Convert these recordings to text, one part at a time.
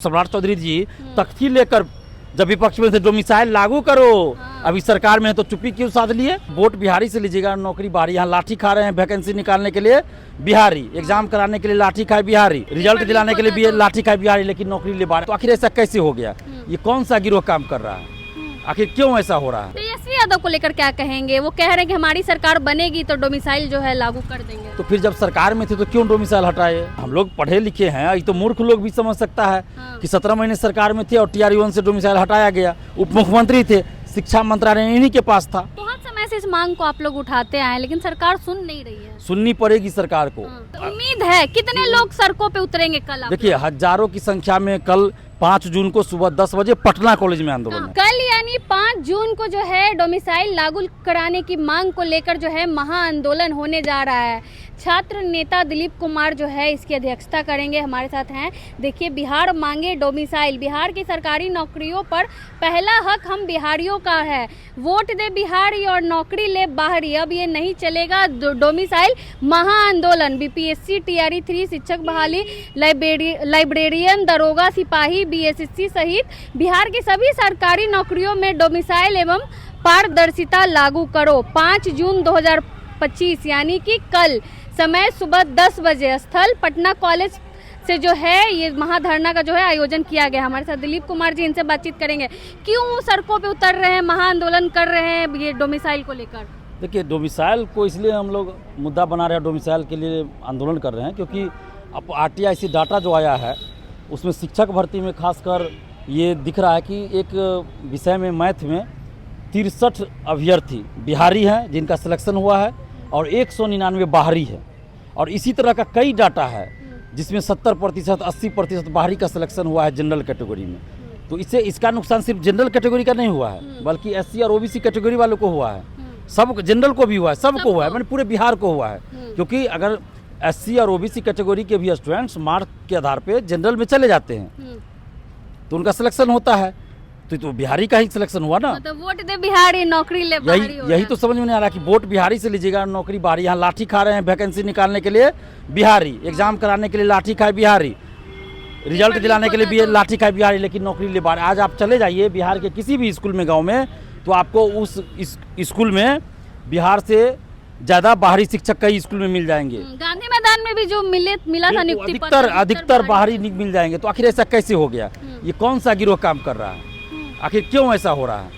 सम्राट चौधरी जी तख्ती लेकर जब विपक्ष में थे डोमिसाइल लागू करो, अभी सरकार में है तो चुप्पी क्यों साध लिए। वोट बिहारी से लीजिएगा, नौकरी बाहरी। यहाँ लाठी खा रहे हैं वैकेंसी निकालने के लिए बिहारी, एग्जाम कराने के लिए लाठी खाए बिहारी, रिजल्ट दिलाने के लिए भी लाठी खाए बिहारी, लेकिन नौकरी ले बाहर। तो आखिर ऐसा कैसे हो गया? ये कौन सा गिरोह काम कर रहा है? आखिर क्यों ऐसा हो रहा है? तेजस्वी यादव को लेकर क्या कहेंगे? वो कह रहे हैं कि हमारी सरकार बनेगी तो डोमिसाइल जो है लागू कर देंगे। तो फिर जब सरकार में थे तो क्यों डोमिसाइल हटाए? हम लोग पढ़े लिखे हैं, ये तो मूर्ख लोग भी समझ सकता है कि 17 महीने सरकार में थे और TRE-1 से डोमिसाइल हटाया गया। उप मुख्यमंत्री थे, शिक्षा मंत्रालय इन्हीं के पास था। बहुत समय से इस मांग को आप लोग उठाते आए, लेकिन सरकार सुन नहीं रही है। सुननी पड़ेगी सरकार को। तो उम्मीद है कितने लोग सड़कों पे उतरेंगे कल? देखिए, हजारों की संख्या में कल 5 जून को सुबह 10 बजे पटना कॉलेज में आंदोलन है। कल यानी 5 जून को जो है डोमिसाइल लागू कराने की मांग को लेकर जो है महाआंदोलन होने जा रहा है। छात्र नेता दिलीप कुमार जो है इसकी अध्यक्षता करेंगे, हमारे साथ हैं। देखिए, बिहार मांगे डोमिसाइल। बिहार की सरकारी नौकरियों पर पहला हक हम बिहारियों का है। वोट दे बिहारी और नौकरी ले बाहरी। अब ये नहीं चलेगा डोमिसाइल। महाआंदोलन। BPSC, TRE-3, शिक्षक बहाली, लाइब्रेरियन, दरोगा, सिपाही, BSSC सहित बिहार की सभी सरकारी नौकरियों में डोमिसाइल एवं पारदर्शिता लागू करो। 5 जून 2025 यानी कि कल, समय सुबह 10 बजे, स्थल पटना कॉलेज से जो है ये महाधरना का जो है आयोजन किया गया। हमारे साथ दिलीप कुमार जी, इनसे बातचीत करेंगे। क्यों सड़कों पे उतर रहे हैं, महाआंदोलन कर रहे हैं ये डोमिसाइल को लेकर? देखिए, डोमिसाइल को इसलिए हम लोग मुद्दा बना रहे हैं, डोमिसाइल के लिए आंदोलन कर रहे हैं क्योंकि अब RTI डाटा जो आया है उसमें शिक्षक भर्ती में खासकर ये दिख रहा है कि एक विषय में, मैथ में 63 अभ्यर्थी बिहारी हैं जिनका सिलेक्शन हुआ है और 199 बाहरी है। और इसी तरह का कई डाटा है जिसमें 70%, 80% बाहरी का सिलेक्शन हुआ है जनरल कैटेगरी में। तो इसका नुकसान सिर्फ जनरल कैटेगरी का नहीं हुआ है, बल्कि SC और OBC कैटेगरी वालों को हुआ है। सब जनरल को भी हुआ है, सबको हुआ है, मैंने पूरे बिहार को हुआ है। क्योंकि अगर SC और OBC कैटेगरी के भी स्टूडेंट्स मार्क के आधार पे जनरल में चले जाते हैं तो उनका सिलेक्शन होता है। तो बिहारी का ही सिलेक्शन हुआ ना। मतलब वोट दे बिहारी, नौकरी ले बाहरी। यही तो समझ में नहीं आ रहा कि वोट बिहारी से लीजिएगा, नौकरी बाहरी। यहाँ लाठी खा रहे हैं वैकेंसी निकालने के लिए बिहारी, एग्जाम कराने के लिए लाठी खाए बिहारी, रिजल्ट दिलाने के लिए भी लाठी खाए बिहारी, लेकिन नौकरी ले बाहरी। आज आप चले जाइए बिहार के किसी भी स्कूल में, गाँव में, तो आपको उस स्कूल में बिहार से ज्यादा बाहरी शिक्षक कई स्कूल में मिल जाएंगे। गांधी मैदान में भी जो मिला था नियुक्ति अधिकतर बाहरी मिल जाएंगे। तो आखिर ऐसा कैसे हो गया? ये कौन सा गिरोह काम कर रहा है? आखिर क्यों ऐसा हो रहा है?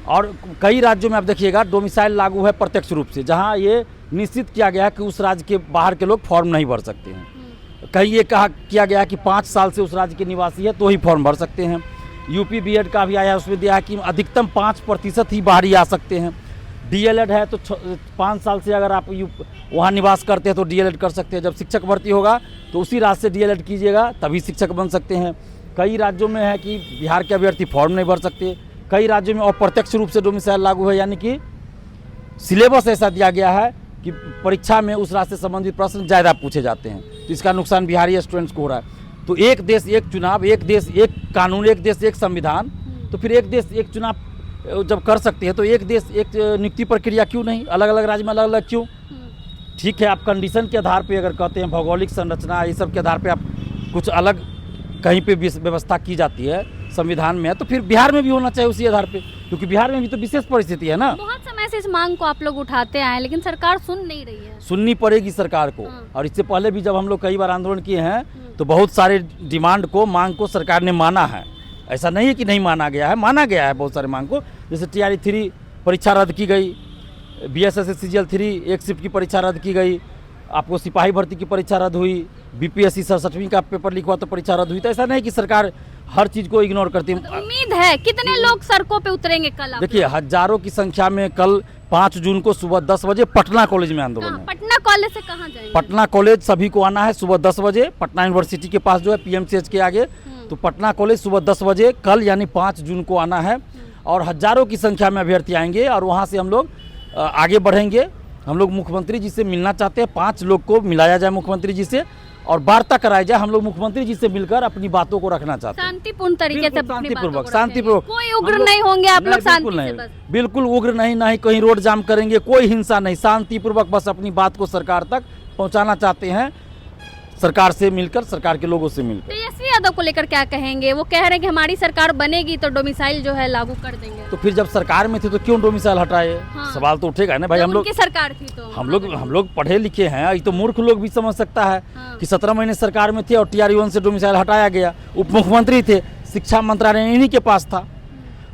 और कई राज्यों में आप देखिएगा डोमिसाइल लागू है प्रत्यक्ष रूप से, जहां ये निश्चित किया गया है कि उस राज्य के बाहर के लोग फॉर्म नहीं भर सकते हैं। कहीं ये किया गया है कि 5 साल से उस राज्य के निवासी है तो ही फॉर्म भर सकते हैं। UP BEd का भी आया है, उसमें दिया है कि अधिकतम 5% ही बाहरी आ सकते हैं। DLED है तो 5 साल से अगर आप वहाँ निवास करते हैं तो DLED कर सकते हैं। जब शिक्षक भर्ती होगा तो उसी राज्य से DLED कीजिएगा तभी शिक्षक बन सकते हैं। कई राज्यों में है कि बिहार के अभ्यर्थी फॉर्म नहीं भर सकते। कई राज्यों में अप्रत्यक्ष रूप से डोमिसाइल लागू है, यानी कि सिलेबस ऐसा दिया गया है कि परीक्षा में उस राज्य से संबंधित प्रश्न ज़्यादा पूछे जाते हैं। तो इसका नुकसान बिहारी स्टूडेंट्स को हो रहा है। तो एक देश एक चुनाव, एक देश एक कानून, एक देश एक संविधान। तो फिर एक देश एक चुनाव जब कर सकते हैं तो एक देश एक नियुक्ति प्रक्रिया क्यों नहीं? अलग अलग राज्य में अलग अलग क्यों? ठीक है, आप कंडीशन के आधार पे अगर कहते हैं, भौगोलिक संरचना ये सब के आधार पे आप कुछ अलग कहीं पे व्यवस्था की जाती है संविधान में, तो फिर बिहार में भी होना चाहिए उसी आधार पे, क्योंकि बिहार में भी तो विशेष परिस्थिति है ना। बहुत समय से इस मांग को आप लोग उठाते आए, लेकिन सरकार सुन नहीं रही है। सुननी पड़ेगी सरकार को। और इससे पहले भी जब हम लोग कई बार आंदोलन किए हैं तो बहुत सारे डिमांड को, मांग को सरकार ने माना है। ऐसा नहीं है कि नहीं माना गया है, माना गया है बहुत सारे मांग को। जैसे TRE-3 परीक्षा रद्द की गई, BSS CGL-3 एक शिफ्ट की परीक्षा रद्द की गई, आपको सिपाही भर्ती की परीक्षा रद्द हुई, BPSC 67वीं का पेपर लीक हुआ तो परीक्षा रद्द हुई। तो ऐसा नहीं कि सरकार हर चीज़ को इग्नोर करती है। उम्मीद है कितने लोग सड़कों पे उतरेंगे कल? देखिए, हजारों की संख्या में कल 5 जून को सुबह 10 बजे पटना कॉलेज में आंदोलन है। पटना कॉलेज से कहाँ जाएंगे? पटना कॉलेज सभी को आना है सुबह 10 बजे, पटना यूनिवर्सिटी के पास जो है PMCH के आगे। तो पटना कॉलेज सुबह 10 बजे कल यानी 5 जून को आना है और हजारों की संख्या में अभ्यर्थी आएंगे और वहाँ से हम लोग आगे बढ़ेंगे। हम लोग मुख्यमंत्री जी से मिलना चाहते हैं, 5 लोग को मिलाया जाए मुख्यमंत्री जी से और वार्ता कराई जाए। हम लोग मुख्यमंत्री जी से मिलकर अपनी बातों को रखना चाहते हैं शांतिपूर्ण तरीके से, शांतिपूर्वक। कोई उग्र नहीं होंगे आप लोग? बिल्कुल नहीं, बिल्कुल उग्र नहीं, ना ही कहीं रोड जाम करेंगे, कोई हिंसा नहीं, शांतिपूर्वक बस अपनी बात को सरकार तक पहुँचाना चाहते हैं। सरकार से मिलकर, सरकार के लोगों से मिलकर। तेजस्वी यादव को लेकर क्या कहेंगे? वो कह रहे हैं कि हमारी सरकार बनेगी तो डोमिसाइल जो है लागू कर देंगे। तो फिर जब सरकार में थे तो क्यों डोमिसाइल हटाए? हाँ। सवाल तो उठेगा ना भाई। हम लोग उनकी सरकार थी तो हम लोग पढ़े लिखे हैं, ये तो मूर्ख लोग भी समझ सकता है हाँ। कि 17 महीने सरकार में थे और TRE-1 से डोमिसाइल हटाया गया। उप मुख्यमंत्री थे, शिक्षा मंत्रालय इन्हीं के पास था।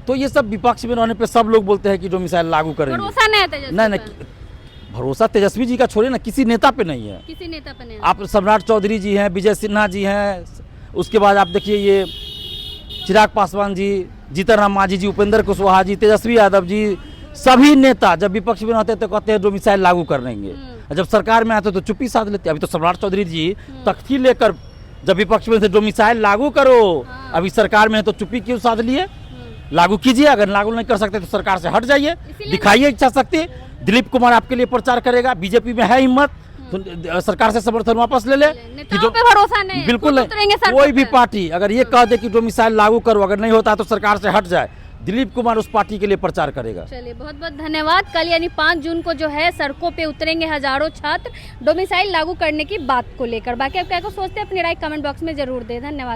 तो ये सब विपक्ष में रहने पे सब लोग बोलते हैं कि डोमिसाइल लागू करेंगे। भरोसा नहीं है तेजस्वी नहीं पर। भरोसा तेजस्वी जी का छोड़िए ना, किसी नेता पे नहीं है। किसी नेता पे नहीं है। आप सम्राट चौधरी जी हैं, विजय सिन्हा जी हैं, उसके बाद आप देखिए ये चिराग पासवान जी, जीतन राम मांझी जी, उपेंद्र कुशवाहा जी, तेजस्वी यादव जी, सभी नेता जब विपक्ष में रहते तो कहते हैं डोमिसाइल लागू कर देंगे, जब सरकार में आते तो चुप्पी साध लेते। अभी तो सम्राट चौधरी जी तख्ती लेकर जब विपक्ष में थे डोमिसाइल लागू करो, अभी सरकार में है तो चुप्पी क्यों साध लिए? लागू कीजिए, अगर लागू नहीं कर सकते तो सरकार से हट जाइए, दिखाइए इच्छा शक्ति। दिलीप कुमार आपके लिए प्रचार करेगा, बीजेपी में है हिम्मत तो सरकार से समर्थन वापस ले ले। नेताओं पे भरोसा नहीं है, बिल्कुल खुद उतरेंगे नहीं, सड़कों कोई भी पे। पार्टी अगर ये कह दे कि डोमिसाइल लागू करो, अगर नहीं होता तो सरकार से हट जाए, दिलीप कुमार उस पार्टी के लिए प्रचार करेगा। चलिए बहुत बहुत धन्यवाद। कल यानी 5 जून को जो है सड़कों पे उतरेंगे हजारों छात्र डोमिसाइल लागू करने की बात को लेकर। बाकी आप क्या को सोचते हैं अपनी राय कमेंट बॉक्स में जरूर दें। धन्यवाद।